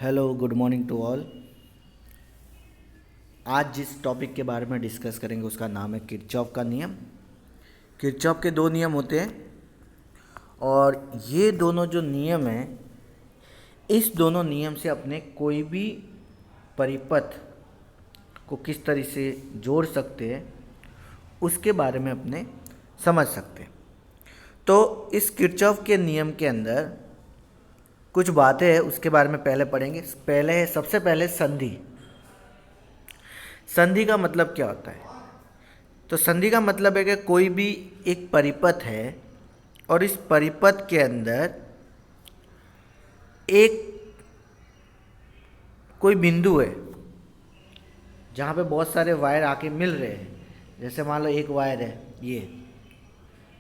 Hello good morning to all. आज जिस topic के बारे में डिस्कस करेंगे उसका नाम है किरचॉफ का नियम। किरचॉफ के दो नियम होते हैं और ये दोनों जो नियम हैं, इस दोनों नियम से अपने कोई भी परिपथ को किस तरह से जोड़ सकते हैं उसके बारे में अपने समझ सकते हैं। तो इस किरचॉफ के नियम के अंदर कुछ बातें हैं, उसके बारे में पहले पढ़ेंगे। सबसे पहले संधि। संधि का मतलब क्या होता है? तो संधि का मतलब है कि कोई भी एक परिपथ है और इस परिपथ के अंदर एक कोई बिंदु है जहाँ पे बहुत सारे वायर आके मिल रहे हैं। जैसे मान लो एक वायर है ये,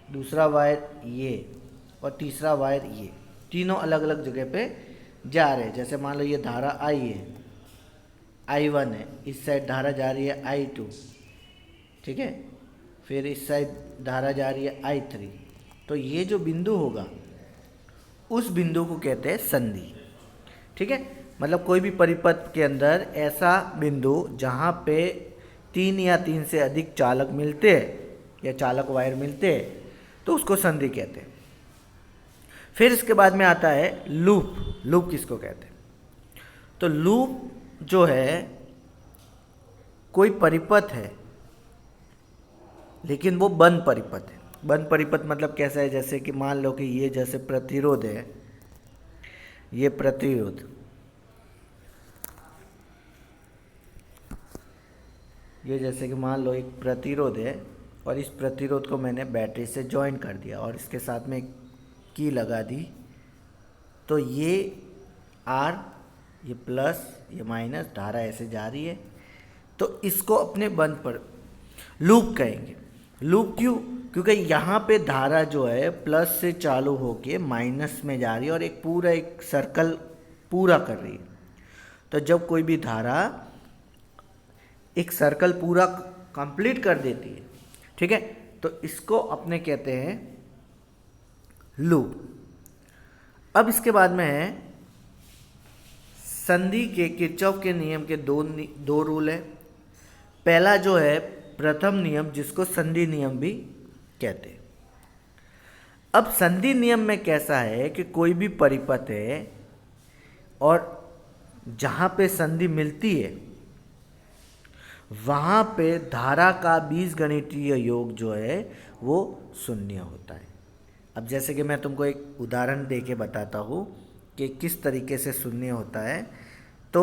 दूसरा वायर ये और तीसरा वायर ये, तीनों अलग अलग जगह पे जा रहे हैं। जैसे मान लो ये धारा आई है, I1 है, इस साइड धारा जा रही है I2, ठीक है। फिर इस साइड धारा जा रही है I3। तो ये जो बिंदु होगा उस बिंदु को कहते हैं संधि, ठीक है। मतलब कोई भी परिपथ के अंदर ऐसा बिंदु जहाँ पे 3 या 3 से अधिक चालक मिलते हैं या चालक वायर मिलते हैं तो उसको संधि कहते हैं। फिर इसके बाद में आता है लूप। लूप किसको कहते हैं? तो लूप जो है कोई परिपथ है लेकिन वो बंद परिपथ है। बंद परिपथ मतलब कैसा है? जैसे कि मान लो कि ये जैसे प्रतिरोध है, ये प्रतिरोध, ये जैसे कि मान लो एक प्रतिरोध है और इस प्रतिरोध को मैंने बैटरी से जॉइन कर दिया और इसके साथ में की लगा दी। तो ये R, ये प्लस, ये माइनस, धारा ऐसे जा रही है। तो इसको अपने बंद पर लूप कहेंगे। लूप क्यों? क्योंकि यहाँ पे धारा जो है प्लस से चालू होके माइनस में जा रही है और एक सर्कल पूरा कर रही है। तो जब कोई भी धारा एक सर्कल पूरा कंप्लीट कर देती है, ठीक है, तो इसको अपने कहते हैं लूप। अब इसके बाद में है संधि के किरचॉफ के नियम के दो रूल है। पहला जो है प्रथम नियम, जिसको संधि नियम भी कहते हैं। अब संधि नियम में कैसा है कि कोई भी परिपथ है और जहाँ पे संधि मिलती है वहाँ पे धारा का बीजगणितीय योग जो है वो शून्य होता है। अब जैसे कि मैं तुमको एक उदाहरण दे के बताता हूँ कि किस तरीके से शून्य होता है। तो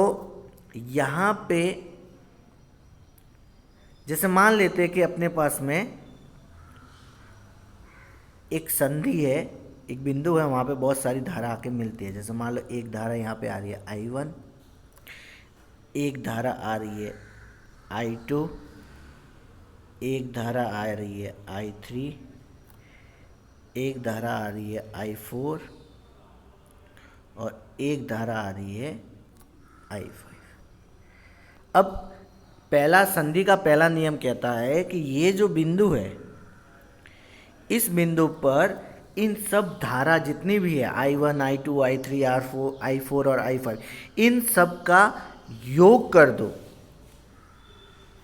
यहाँ पे जैसे मान लेते हैं कि अपने पास में एक संधि है, एक बिंदु है, वहाँ पे बहुत सारी धारा आके मिलती है। जैसे मान लो एक धारा यहाँ पे आ रही है I1, एक धारा आ रही है I2, एक धारा आ रही है I3, एक धारा आ रही है I4 और एक धारा आ रही है I5। अब पहला संधि का पहला नियम कहता है कि ये जो बिंदु है, इस बिंदु पर इन सब धारा जितनी भी है I1, I2, I3, I4 और I5, इन सब का योग कर दो,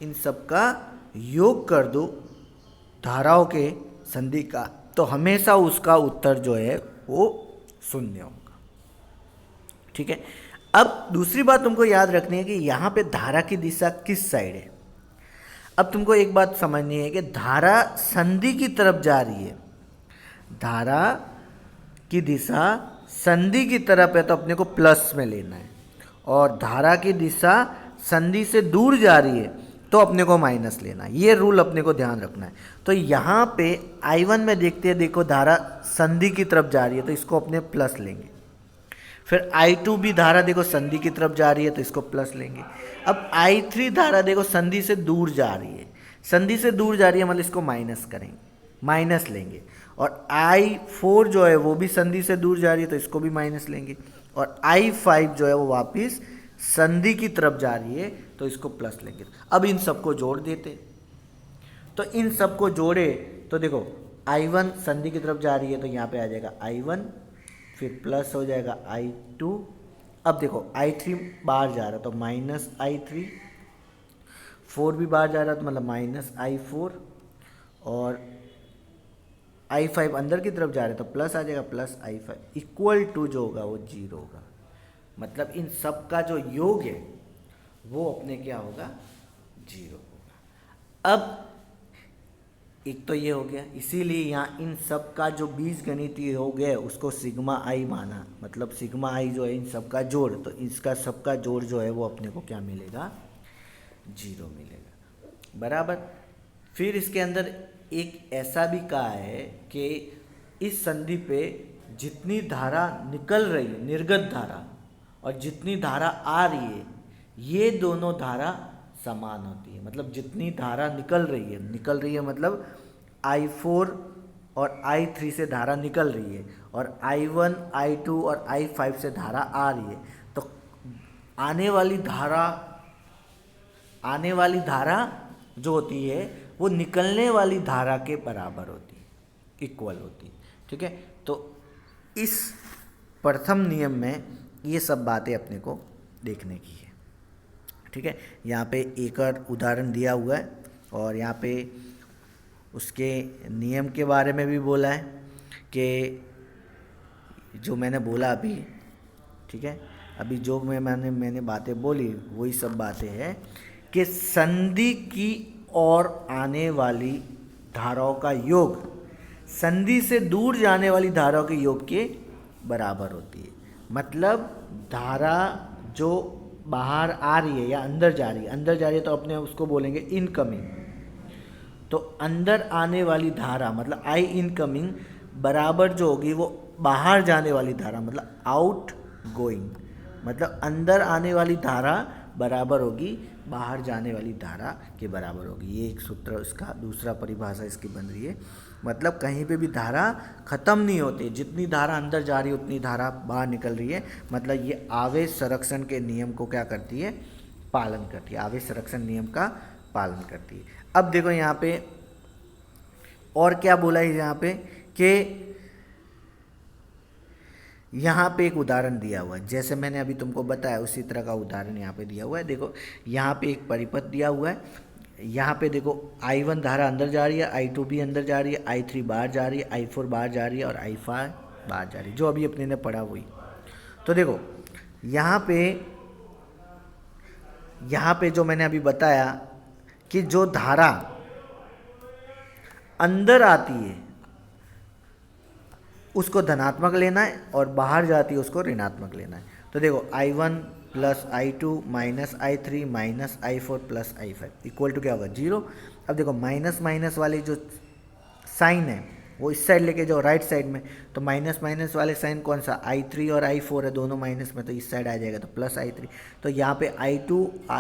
इन सब का योग कर दो धाराओं के संधि का, तो हमेशा उसका उत्तर जो है वो शून्य होगा, ठीक है। अब दूसरी बात तुमको याद रखनी है कि यहाँ पे धारा की दिशा किस साइड है। अब तुमको एक बात समझनी है कि धारा संधि की तरफ जा रही है, धारा की दिशा संधि की तरफ है तो अपने को प्लस में लेना है, और धारा की दिशा संधि से दूर जा रही है तो अपने को माइनस लेना है। ये रूल अपने को ध्यान रखना है। तो यहाँ पे I1 में देखते हैं, देखो धारा संधि की तरफ जा रही है तो इसको अपने प्लस लेंगे। फिर I2 भी धारा देखो संधि की तरफ जा रही है तो इसको प्लस लेंगे। अब I3 धारा देखो संधि से दूर जा रही है, संधि से दूर जा रही है मतलब इसको माइनस करेंगे, माइनस लेंगे। और I4 जो है वो भी संधि से दूर जा रही है तो इसको भी माइनस लेंगे। और I5 जो है वो वापस संधि की तरफ जा रही है तो इसको प्लस लेंगे। अब इन सबको जोड़ देते, तो इन सबको जोड़े तो देखो I1 संधि की तरफ जा रही है तो यहाँ पे आ जाएगा I1, फिर प्लस हो जाएगा I2 अब देखो I3 बाहर जा रहा तो -I3, 4 भी बाहर जा रहा तो मतलब -I4, और I5 अंदर की तरफ जा रहा है तो प्लस आ जाएगा, +I5 इक्वल टू जो होगा वो 0 होगा। मतलब इन सब का जो योग है वो अपने क्या होगा, 0 होगा। अब एक तो ये हो गया, इसीलिए यहाँ इन सब का जो बीजगणितीय योग है उसको सिग्मा आई माना। मतलब सिग्मा आई जो है इन सब का जोड़, तो इसका सबका जोड़ जो है वो अपने को क्या मिलेगा, 0 मिलेगा, बराबर। फिर इसके अंदर एक ऐसा भी कहा है कि इस संधि पे जितनी धारा निकल रही है, निर्गत धारा, और जितनी धारा आ रही है, ये दोनों धारा समान होती है। मतलब जितनी धारा निकल रही है मतलब I4 और I3 से धारा निकल रही है, और I1, I2 और I5 से धारा आ रही है, तो आने वाली धारा जो होती है वो निकलने वाली धारा के बराबर होती है, इक्वल होती है, ठीक है। तो इस प्रथम नियम में ये सब बातें अपने को देखने की है, ठीक है। यहाँ पे एक और उदाहरण दिया हुआ है, और यहाँ पे उसके नियम के बारे में भी बोला है कि जो मैंने बोला अभी, ठीक है, अभी जो मैंने बातें बोली वही सब बातें हैं कि संधि की ओर आने वाली धाराओं का योग संधि से दूर जाने वाली धाराओं के योग के बराबर होती है। मतलब धारा जो बाहर आ रही है या अंदर जा रही है तो अपने उसको बोलेंगे इनकमिंग। तो अंदर आने वाली धारा मतलब आई इनकमिंग बराबर जो होगी वो बाहर जाने वाली धारा मतलब आउट गोइंग। मतलब अंदर आने वाली धारा बराबर होगी बाहर जाने वाली धारा के बराबर होगी। ये एक सूत्र, इसका दूसरा परिभाषा इसकी बन रही है। मतलब कहीं पे भी धारा ख़त्म नहीं होती, जितनी धारा अंदर जा रही है उतनी धारा बाहर निकल रही है। मतलब ये आवेश संरक्षण के नियम को क्या करती है, पालन करती है, आवेश संरक्षण नियम का पालन करती है। अब देखो यहाँ पे और क्या बोला है यहाँ पे कि यहाँ पे एक उदाहरण दिया हुआ है, जैसे मैंने अभी तुमको बताया उसी तरह का उदाहरण यहाँ पे दिया हुआ है। देखो यहाँ पे एक परिपथ दिया हुआ है, यहाँ पे देखो I1 धारा अंदर जा रही है, I2 भी अंदर जा रही है, I3 बाहर जा रही है, I4 बाहर जा रही है और I5 बाहर जा रही है, जो अभी अपने ने पढ़ा वही। तो देखो यहाँ पे जो मैंने अभी बताया कि जो धारा अंदर आती है उसको धनात्मक लेना है और बाहर जाती है उसको ऋणात्मक लेना है। तो देखो I1 plus I2 minus I3 minus I4 plus I5 equal to क्या होगा, 0। अब देखो माइनस माइनस वाली जो साइन है वो इस साइड लेके जाओ राइट साइड में, तो माइनस माइनस वाले साइन कौन सा, I3 और I4 है, दोनों माइनस में, तो इस साइड आ जाएगा तो प्लस I3। तो यहाँ पे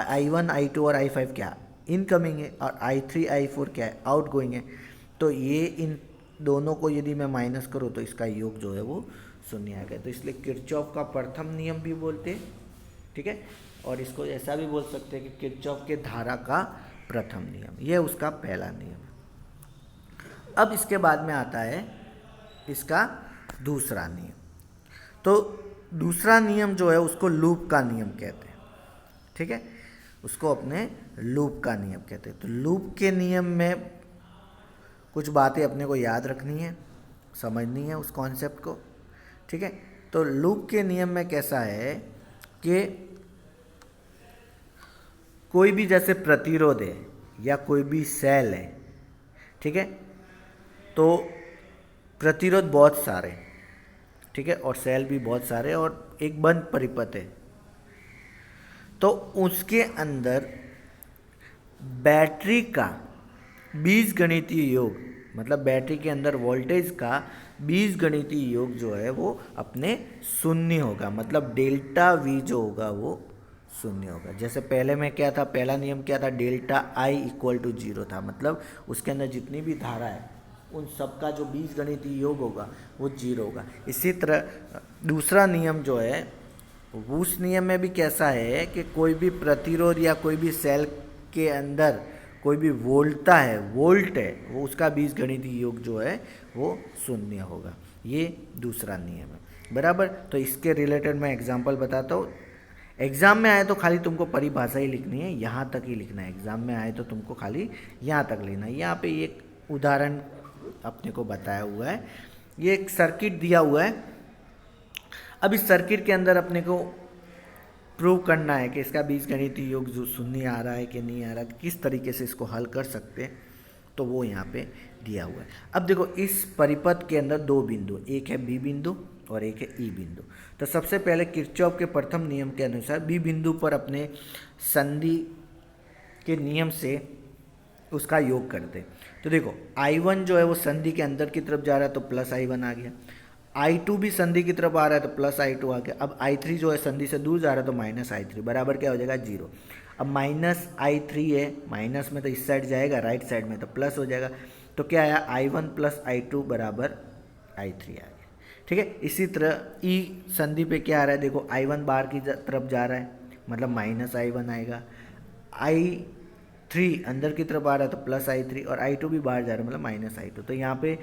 I1 I2 और I5 क्या इनकमिंग है और I3 I4 क्या है आउट गोइंग है। तो ये इन दोनों को यदि मैं माइनस करूँ तो इसका योग जो है वो शून्य आएगा। तो इसलिए किरचॉफ का प्रथम नियम भी बोलते हैं, ठीक है, और इसको ऐसा भी बोल सकते हैं कि किरचॉफ के धारा का प्रथम नियम, यह उसका पहला नियम। अब इसके बाद में आता है इसका दूसरा नियम। तो दूसरा नियम जो है उसको लूप का नियम कहते हैं, ठीक है, उसको अपने लूप का नियम कहते हैं। तो लूप के नियम में कुछ बातें अपने को याद रखनी है, समझनी है उस कॉन्सेप्ट को, ठीक है। तो लूप के नियम में कैसा है कि कोई भी जैसे प्रतिरोध है या कोई भी सेल है, ठीक है, तो प्रतिरोध बहुत सारे, ठीक है, और सेल भी बहुत सारे और एक बंद परिपथ है, तो उसके अंदर बैटरी का बीजगणितीय योग मतलब बैटरी के अंदर वोल्टेज का बीजगणितीय योग जो है वो अपने शून्य होगा। मतलब डेल्टा वी जो होगा वो शून्य होगा। जैसे पहले में क्या था, पहला नियम क्या था, डेल्टा आई इक्वल टू 0 था। मतलब उसके अंदर जितनी भी धारा है उन सब का जो बीजगणितीय योग होगा वो 0 होगा। इसी तरह दूसरा नियम जो है उस नियम में भी कैसा है कि कोई भी प्रतिरोध या कोई भी सेल के अंदर कोई भी वोल्ट है वो उसका बीजगणितीय योग जो है वो शून्य होगा। ये दूसरा नियम है। बराबर। तो इसके रिलेटेड मैं एग्जांपल बताता हूँ। एग्ज़ाम में आए तो खाली तुमको परिभाषा ही लिखनी है, यहाँ तक ही लिखना है। एग्ज़ाम में आए तो तुमको खाली यहाँ तक लेना है। यहाँ पे एक उदाहरण अपने को बताया हुआ है, ये एक सर्किट दिया हुआ है। अब इस सर्किट के अंदर अपने को प्रूव करना है कि इसका बीजगणितीय योग जो शून्य आ रहा है कि नहीं आ रहा, किस तरीके से इसको हल कर सकते हैं, तो वो यहाँ पे दिया हुआ है। अब देखो इस परिपथ के अंदर दो बिंदु, एक है बी बिंदु और एक है ई बिंदु। तो सबसे पहले किरचॉफ के प्रथम नियम के अनुसार बी बिंदु पर अपने संधि के नियम से उसका योग करते। तो देखो I1 जो है वो संधि के अंदर की तरफ जा रहा है तो प्लस I1 आ गया, I2 भी संधि की तरफ आ रहा है तो प्लस I2 आ गया। अब I3 जो है संधि से दूर जा रहा है तो माइनस I3 बराबर क्या हो जाएगा 0। अब माइनस I3 है, माइनस में तो इस साइड जाएगा, राइट साइड में तो प्लस हो जाएगा। तो क्या आया I1 प्लस I2 बराबर I3 आ गया। ठीक है, इसी तरह ई संधि पे क्या आ रहा है, देखो I1 बाहर की तरफ जा रहा है मतलब माइनस I1 आएगा, I3 अंदर की तरफ आ रहा है तो प्लस I3 और I2 भी बाहर जा रहा है मतलब माइनस I2। तो यहाँ पे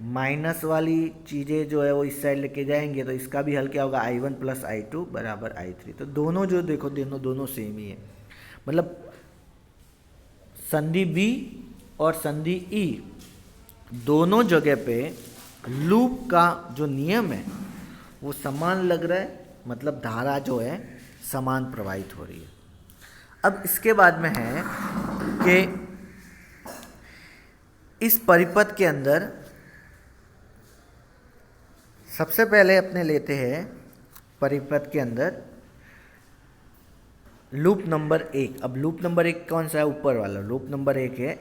माइनस वाली चीज़ें जो है वो इस साइड लेके जाएंगे तो इसका भी हल क्या होगा I1 प्लस I2 बराबर I3। तो दोनों जो देखो दोनों सेम ही है, मतलब संधि बी और संधि ई दोनों जगह पे लूप का जो नियम है वो समान लग रहा है, मतलब धारा जो है समान प्रवाहित हो रही है। अब इसके बाद में है कि इस परिपथ के अंदर सबसे पहले अपने लेते हैं परिपथ के अंदर लूप नंबर 1। अब लूप नंबर 1 कौन सा है, ऊपर वाला। लूप नंबर 1 है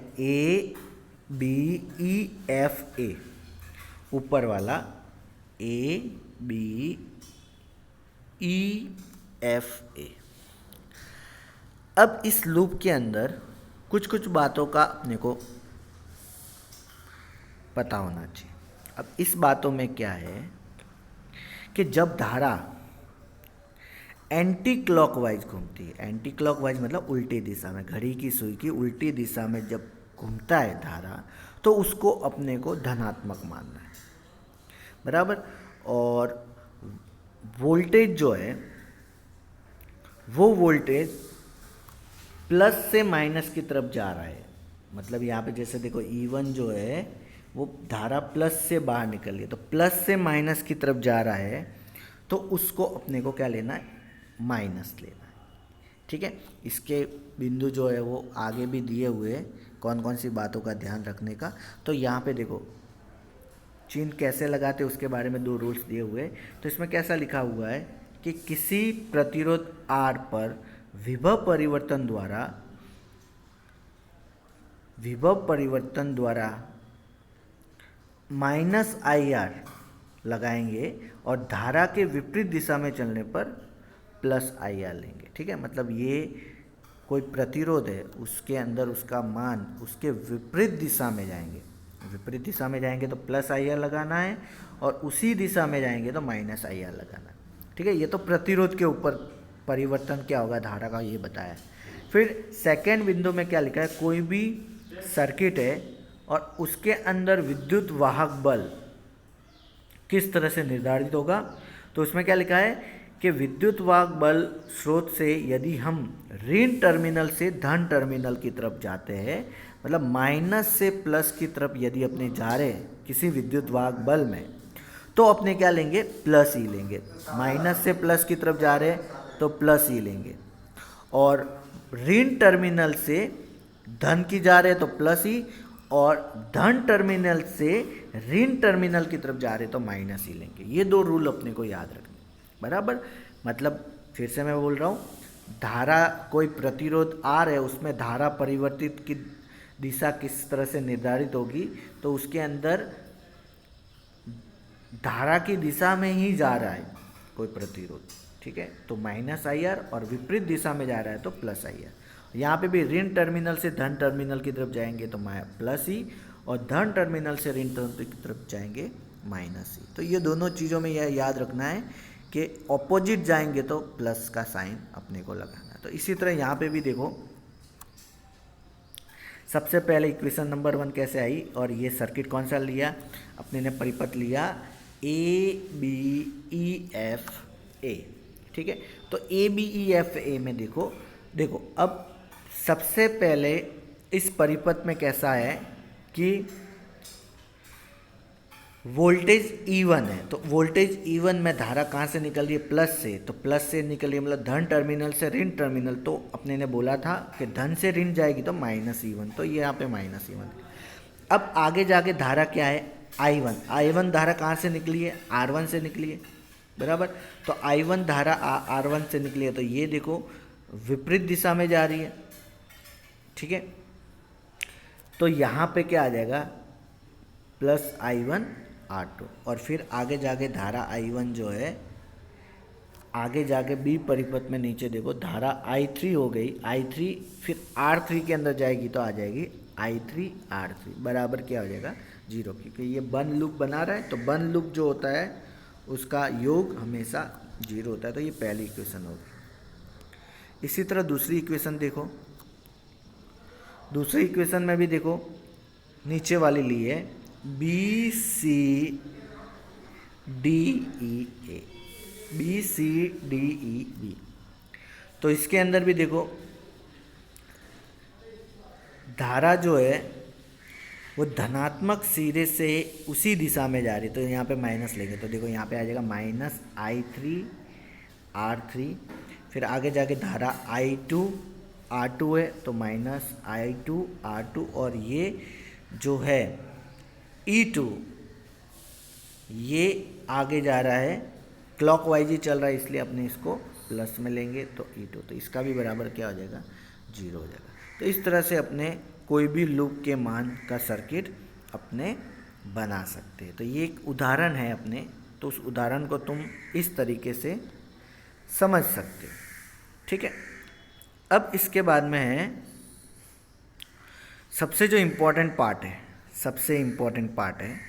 ABEFA, ऊपर वाला ABEFA। अब इस लूप के अंदर कुछ कुछ बातों का अपने को पता होना चाहिए। अब इस बातों में क्या है कि जब धारा एंटी क्लॉकवाइज घूमती है, एंटी क्लॉकवाइज मतलब उल्टी दिशा में, घड़ी की सुई की उल्टी दिशा में जब घूमता है धारा, तो उसको अपने को धनात्मक मानना है, बराबर। और वोल्टेज जो है वो वोल्टेज प्लस से माइनस की तरफ जा रहा है, मतलब यहाँ पे जैसे देखो E1 जो है वो धारा प्लस से बाहर निकल गई तो प्लस से माइनस की तरफ जा रहा है, तो उसको अपने को क्या लेना है, माइनस लेना है। ठीक है, इसके बिंदु जो है वो आगे भी दिए हुए हैं कौन कौन सी बातों का ध्यान रखने का। तो यहाँ पे देखो चिन्ह कैसे लगाते उसके बारे में 2 रूल्स दिए हुए। तो इसमें कैसा लिखा हुआ है कि किसी प्रतिरोध R पर विभव परिवर्तन द्वारा माइनस IR लगाएंगे और धारा के विपरीत दिशा में चलने पर प्लस IR लेंगे। ठीक है, मतलब ये कोई प्रतिरोध है उसके अंदर उसका मान उसके विपरीत दिशा में जाएंगे, विपरीत दिशा में जाएंगे तो प्लस IR लगाना है और उसी दिशा में जाएंगे तो माइनस IR लगाना है। ठीक है, ये तो प्रतिरोध के ऊपर परिवर्तन क्या होगा धारा का ये बताया। फिर सेकेंड बिंदु में क्या लिखा है, कोई भी सर्किट है और उसके अंदर विद्युत वाहक बल किस तरह से निर्धारित होगा। तो उसमें क्या लिखा है कि विद्युत वाहक बल स्रोत से यदि हम ऋण टर्मिनल से धन टर्मिनल की तरफ जाते हैं, मतलब माइनस से प्लस की तरफ यदि अपने जा रहे हैं किसी विद्युत वाहक बल में, तो अपने क्या लेंगे, प्लस ही लेंगे। माइनस से प्लस की तरफ जा रहे हैं तो प्लस ही लेंगे, और ऋण टर्मिनल से धन की जा रहे हैं तो प्लस ही, और धन टर्मिनल से ऋण टर्मिनल की तरफ जा रहे तो माइनस ही लेंगे। ये 2 रूल अपने को याद रखने, बराबर। मतलब फिर से मैं बोल रहा हूँ, धारा कोई प्रतिरोध R है उसमें धारा परिवर्तित की दिशा किस तरह से निर्धारित होगी, तो उसके अंदर धारा की दिशा में ही जा रहा है कोई प्रतिरोध। ठीक है, तो माइनस IR और विपरीत दिशा में जा रहा है तो प्लस IR। यहाँ पे भी ऋण टर्मिनल से धन टर्मिनल की तरफ जाएंगे तो प्लस ही, और धन टर्मिनल से ऋण टर्मिनल की तरफ जाएंगे माइनस ही। तो ये दोनों चीज़ों में यह याद रखना है कि ऑपोजिट जाएंगे तो प्लस का साइन अपने को लगाना है। तो इसी तरह यहाँ पे भी देखो, सबसे पहले इक्वेशन नंबर 1 कैसे आई, और ये सर्किट कौन सा लिया, अपने ने परिपथ लिया ABEFA, ठीक है। तो ABEFA में देखो देखो अब सबसे पहले इस परिपथ में कैसा है कि वोल्टेज E1 है, तो वोल्टेज E1 में धारा कहाँ से निकल रही है, प्लस से, तो प्लस से निकल रही है मतलब धन टर्मिनल से ऋण टर्मिनल, तो अपने ने बोला था कि धन से ऋण जाएगी तो -E1, तो ये यहाँ पे -E1। अब आगे जाके धारा क्या है, I1 धारा कहाँ से निकली है, R1 से निकली है, बराबर। तो I1 धारा R1 से निकली है, तो ये देखो विपरीत दिशा में जा रही है, ठीक है। तो यहाँ पे क्या आ जाएगा, +I1 R2, और फिर आगे जाके धारा I1 जो है आगे जाके बी परिपथ में नीचे देखो धारा I3 हो गई, I3 फिर R3 के अंदर जाएगी तो आ जाएगी I3 R3 बराबर क्या हो जाएगा 0, क्योंकि ये बंद लूप बना रहा है, तो बंद लूप जो होता है उसका योग हमेशा 0 होता है, तो ये पहली इक्वेशन होगी। इसी तरह दूसरी इक्वेशन देखो, दूसरी इक्वेशन में भी देखो नीचे वाली ली है BCDEB, तो इसके अंदर भी देखो धारा जो है वो धनात्मक सिरे से उसी दिशा में जा रही है, तो यहाँ पे माइनस लेंगे तो देखो यहाँ पे आ जाएगा -I3 R3, फिर आगे जाके धारा I2 R2 है तो -I2 R2, और ये जो है E2 ये आगे जा रहा है क्लॉकवाइज ही चल रहा है, इसलिए अपने इसको प्लस में लेंगे तो E2, तो इसका भी बराबर क्या हो जाएगा 0 हो जाएगा। तो इस तरह से अपने कोई भी लूप के मान का सर्किट अपने बना सकते हैं। तो ये एक उदाहरण है अपने, तो उस उदाहरण को तुम इस तरीके से समझ सकते हो, ठीक है। अब इसके बाद में है सबसे जो इम्पोर्टेंट पार्ट है, सबसे इम्पोर्टेंट पार्ट है,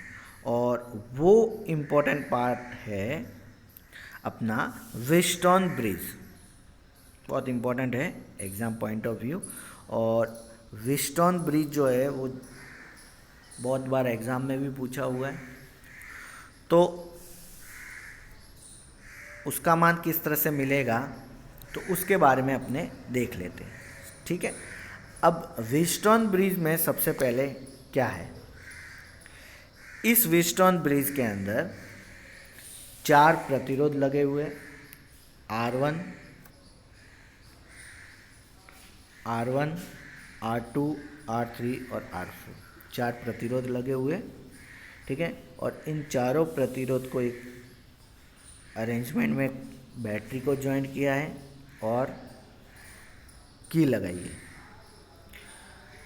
और वो इम्पोर्टेंट पार्ट है अपना व्हीटस्टोन ब्रिज, बहुत इम्पोर्टेंट है एग्ज़ाम पॉइंट ऑफ व्यू। और व्हीटस्टोन ब्रिज जो है वो बहुत बार एग्ज़ाम में भी पूछा हुआ है, तो उसका मान किस तरह से मिलेगा तो उसके बारे में अपने देख लेते हैं, ठीक है। अब व्हीटस्टोन ब्रिज में सबसे पहले क्या है, इस व्हीटस्टोन ब्रिज के अंदर 4 प्रतिरोध लगे हुए, R1 R2 R3 और R4, 4 प्रतिरोध लगे हुए, ठीक है। और इन चारों प्रतिरोध को एक अरेंजमेंट में बैटरी को ज्वाइंट किया है और की लगाई है।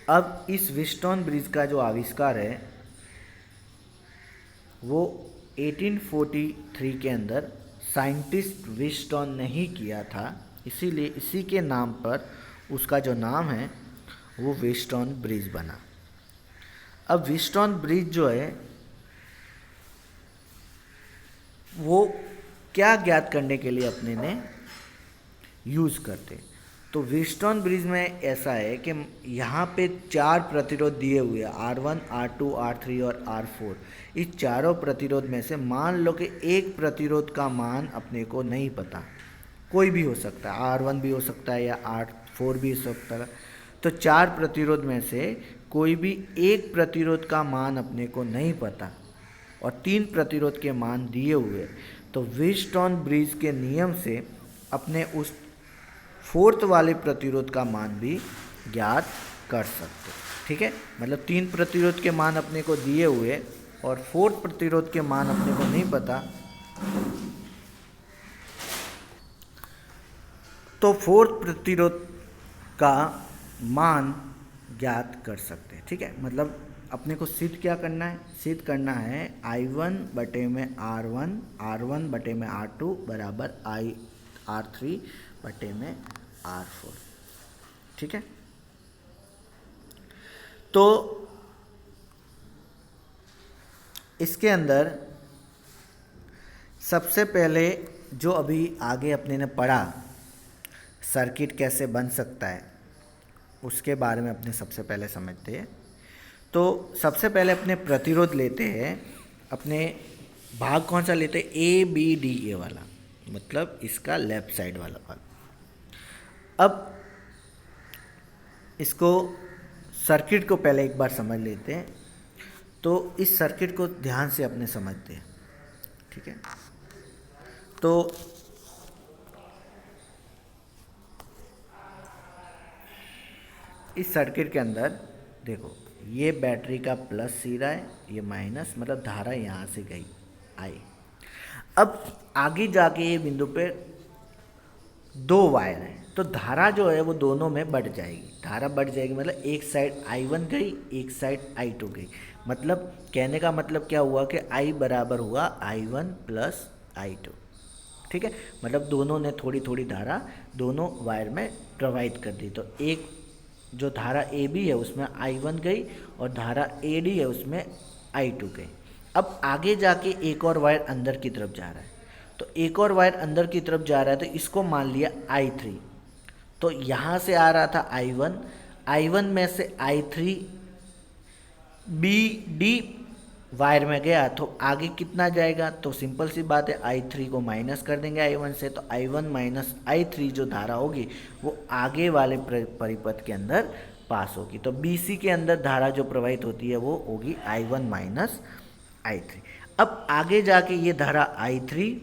अब इस व्हीटस्टोन ब्रिज का जो आविष्कार है वो 1843 के अंदर साइंटिस्ट व्हीटस्टोन ने ही किया था, इसीलिए इसी के नाम पर उसका जो नाम है वो व्हीटस्टोन ब्रिज बना। अब व्हीटस्टोन ब्रिज जो है वो क्या ज्ञात करने के लिए अपने ने यूज़ करते, तो व्हीटस्टोन ब्रिज में ऐसा है कि यहाँ पे 4 प्रतिरोध दिए हुए हैं, R1 R2 R3 और R4। इस चारों प्रतिरोध में से मान लो कि एक प्रतिरोध का मान अपने को नहीं पता, कोई भी हो सकता है, R1 भी हो सकता है या R4 भी हो सकता है, तो 4 प्रतिरोध में से कोई भी एक प्रतिरोध का मान अपने को नहीं पता और 3 प्रतिरोध के मान दिए हुए, तो व्हीटस्टोन ब्रिज के नियम से अपने उस 4th वाले प्रतिरोध का मान भी ज्ञात कर सकते, ठीक है। मतलब 3 प्रतिरोध के मान अपने को दिए हुए और 4th प्रतिरोध के मान अपने को नहीं पता, तो 4th प्रतिरोध का मान ज्ञात कर सकते हैं, ठीक है। मतलब अपने को सिद्ध क्या करना है, सिद्ध करना है I1 बटे में R1 R1 बटे में R2 बराबर R3 बटे में R4, ठीक है। तो इसके अंदर सबसे पहले जो अभी आगे अपने ने पढ़ा सर्किट कैसे बन सकता है उसके बारे में अपने सबसे पहले समझते हैं। तो सबसे पहले अपने प्रतिरोध लेते हैं, अपने भाग कौन सा लेते हैं, ए बी डी ए वाला, मतलब इसका लेफ्ट साइड वाला भाग। अब इसको सर्किट को पहले एक बार समझ लेते हैं। तो इस सर्किट को ध्यान से अपने समझते हैं, ठीक है। तो इस सर्किट के अंदर देखो, ये बैटरी का प्लस सिरा है, ये माइनस, मतलब धारा यहाँ से गई आई। अब आगे जाके ये बिंदु पे दो वायर हैं, तो धारा जो है वो दोनों में बढ़ जाएगी। धारा बढ़ जाएगी मतलब एक साइड I1 गई, एक साइड I2 गई। मतलब कहने का मतलब क्या हुआ कि I बराबर हुआ I1 प्लस I2, ठीक है। मतलब दोनों ने थोड़ी थोड़ी धारा दोनों वायर में प्रोवाइड कर दी। तो एक जो धारा AB है उसमें I1 गई और धारा AD है उसमें I2 गई। अब आगे जाके एक और वायर अंदर की तरफ जा रहा है, तो एक और वायर अंदर की तरफ जा रहा है, तो इसको मान लिया I3। तो यहाँ से आ रहा था I1 में से I3 BD वायर में गया, तो आगे कितना जाएगा, तो सिंपल सी बात है, I3 को माइनस कर देंगे I1 से, तो I1 माइनस I3 जो धारा होगी वो आगे वाले परिपथ के अंदर पास होगी। तो BC के अंदर धारा जो प्रवाहित होती है वो होगी I1 माइनस I3। अब आगे जाके ये धारा I3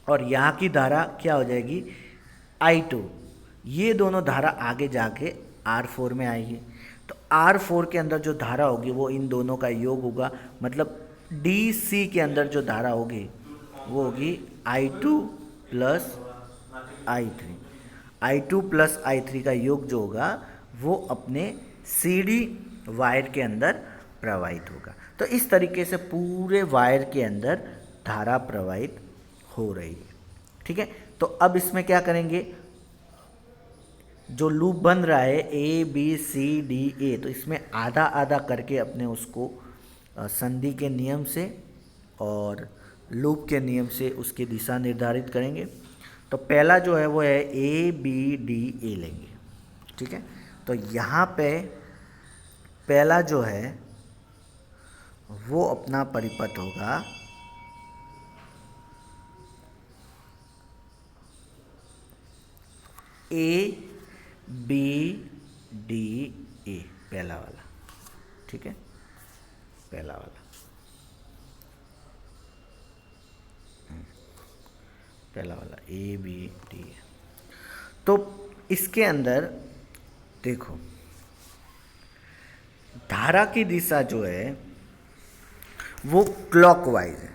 और यहाँ की धारा क्या हो जाएगी I2, ये दोनों धारा आगे जाके R4 में आएगी। तो R4 के अंदर जो धारा होगी वो इन दोनों का योग होगा, मतलब DC के अंदर जो धारा होगी वो होगी I2 plus I3। I2 plus I3 का योग जो होगा वो अपने CD वायर के अंदर प्रवाहित होगा। तो इस तरीके से पूरे वायर के अंदर धारा प्रवाहित हो रही है, ठीक है। तो अब इसमें क्या करेंगे, जो लूप बन रहा है ABCDA, तो इसमें आधा आधा करके अपने उसको संधि के नियम से और लूप के नियम से उसकी दिशा निर्धारित करेंगे। तो पहला जो है वो है ABDA लेंगे, ठीक है। तो यहाँ पे पहला जो है वो अपना परिपथ होगा ABDA, पहला वाला, ठीक है, पहला वाला, पहला वाला ABDA। तो इसके अंदर देखो धारा की दिशा जो है वो क्लॉकवाइज है,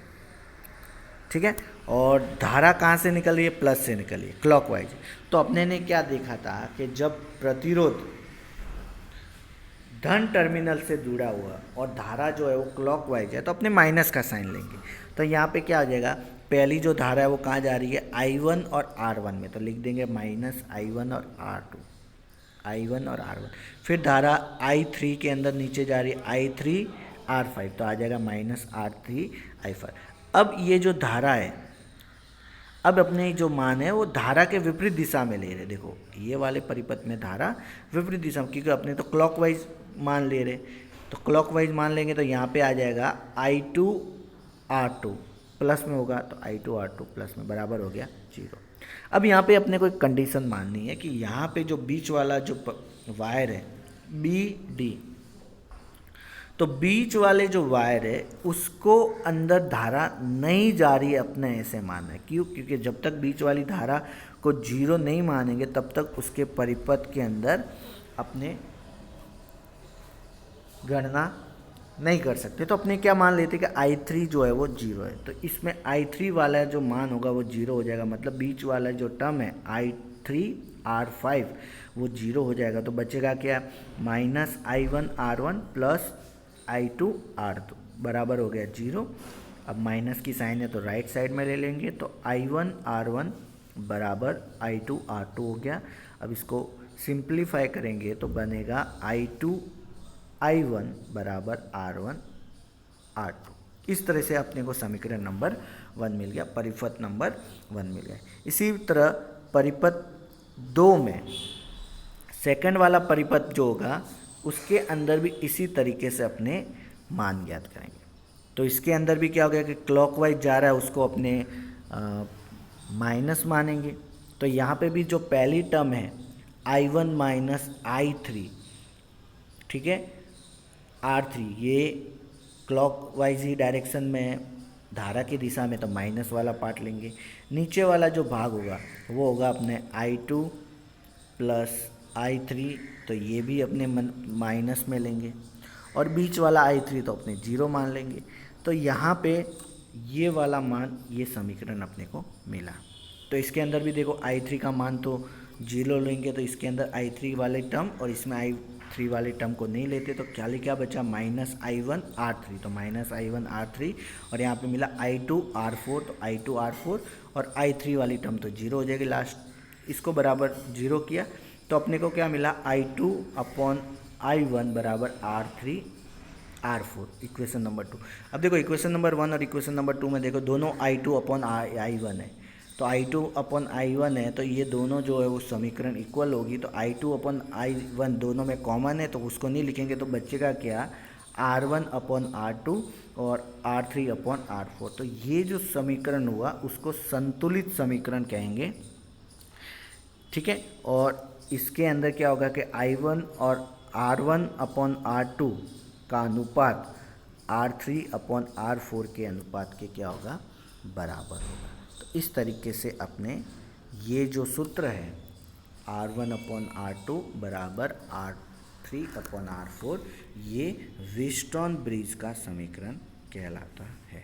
ठीक है। और धारा कहाँ से निकल रही है, प्लस से निकल रही है, क्लॉकवाइज। तो अपने ने क्या देखा था कि जब प्रतिरोध धन टर्मिनल से जुड़ा हुआ और धारा जो है वो क्लॉकवाइज है, तो अपने माइनस का साइन लेंगे। तो यहाँ पे क्या हो जाएगा, पहली जो धारा है वो कहाँ जा रही है, I1 और R1 में, तो लिख देंगे माइनस I1 और R2, I1 और R1। फिर धारा I3 के अंदर नीचे जा रही है I3 R5, तो आ जाएगा माइनस R3 I5। अब ये जो धारा है, अब अपने जो मान है वो धारा के विपरीत दिशा में ले रहे। देखो ये वाले परिपथ में धारा विपरीत दिशा में, क्योंकि अपने तो क्लॉकवाइज मान ले रहे, तो क्लॉकवाइज मान लेंगे तो यहाँ पे आ जाएगा I2 R2 प्लस में होगा, तो I2 R2 प्लस में बराबर हो गया 0। अब यहाँ पे अपने को एक कंडीशन माननी है कि यहाँ पे जो बीच वाला जो वायर है BD, तो बीच वाले जो वायर है उसको अंदर धारा नहीं जा रही है, अपने ऐसे मानना है। क्यों, क्योंकि जब तक बीच वाली धारा को 0 नहीं मानेंगे तब तक उसके परिपथ के अंदर अपने गणना नहीं कर सकते। तो अपने क्या मान लेते कि I3 जो है वो 0 है, तो इसमें I3 वाला जो मान होगा वो 0 हो जाएगा, मतलब बीच वाला जो टर्म है I3 R5 वो 0 हो जाएगा। तो बचेगा क्या, minus I1 R1 plus I2 R2 बराबर हो गया 0। अब माइनस की साइन है तो राइट साइड में ले लेंगे, तो I1 R1 बराबर I2 R2 हो गया। अब इसको सिंप्लीफाई करेंगे तो बनेगा I2 I1 बराबर R1 R2। इस तरह से अपने को समीकरण नंबर 1 मिल गया, परिपथ नंबर 1 मिल गया। इसी तरह परिपथ 2 में सेकंड वाला परिपथ जो होगा उसके अंदर भी इसी तरीके से अपने मान ज्ञात करेंगे। तो इसके अंदर भी क्या हो गया कि क्लॉकवाइज जा रहा है उसको अपने माइनस मानेंगे। तो यहाँ पे भी जो पहली टर्म है I1 माइनस I3, ठीक है, R3, ये क्लॉकवाइज ही डायरेक्शन में धारा की दिशा में, तो माइनस वाला पार्ट लेंगे। नीचे वाला जो भाग होगा वो होगा अपने I2 प्लस I3, तो ये भी अपने माइनस में लेंगे, और बीच वाला I3 तो अपने जीरो मान लेंगे। तो यहाँ पे ये वाला मान, ये समीकरण अपने को मिला। तो इसके अंदर भी देखो I3 का मान तो जीरो लेंगे, तो इसके अंदर I3 वाले टर्म और इसमें I3 वाले टर्म को नहीं लेते, तो क्या बचा माइनस I1 R3, तो माइनस I1 R3, और यहाँ पे मिला I2 R4, तो I2 R4 और I3 वाली टर्म तो जीरो हो जाएगी लास्ट। इसको बराबर जीरो किया तो अपने को क्या मिला, I2 अपॉन I1 बराबर R3 R4, इक्वेशन नंबर 2। अब देखो इक्वेशन नंबर 1 और इक्वेशन नंबर 2 में देखो दोनों I2 अपॉन I1 है, तो I2 अपॉन I1 है, तो ये दोनों जो है वो समीकरण इक्वल होगी। तो I2 अपॉन I1 दोनों में कॉमन है, तो उसको नहीं लिखेंगे, तो बचेगा क्या, R1 अपॉन R2 और R3 अपॉन R4। तो ये जो समीकरण हुआ उसको संतुलित समीकरण कहेंगे, ठीक है। और इसके अंदर क्या होगा कि I1 और R1 अपॉन R2 का अनुपात R3 अपॉन R4 के अनुपात के क्या होगा, बराबर होगा। तो इस तरीके से अपने ये जो सूत्र है R1 अपॉन R2 बराबर R3 अपॉन R4, ये व्हीटस्टोन ब्रिज का समीकरण कहलाता है।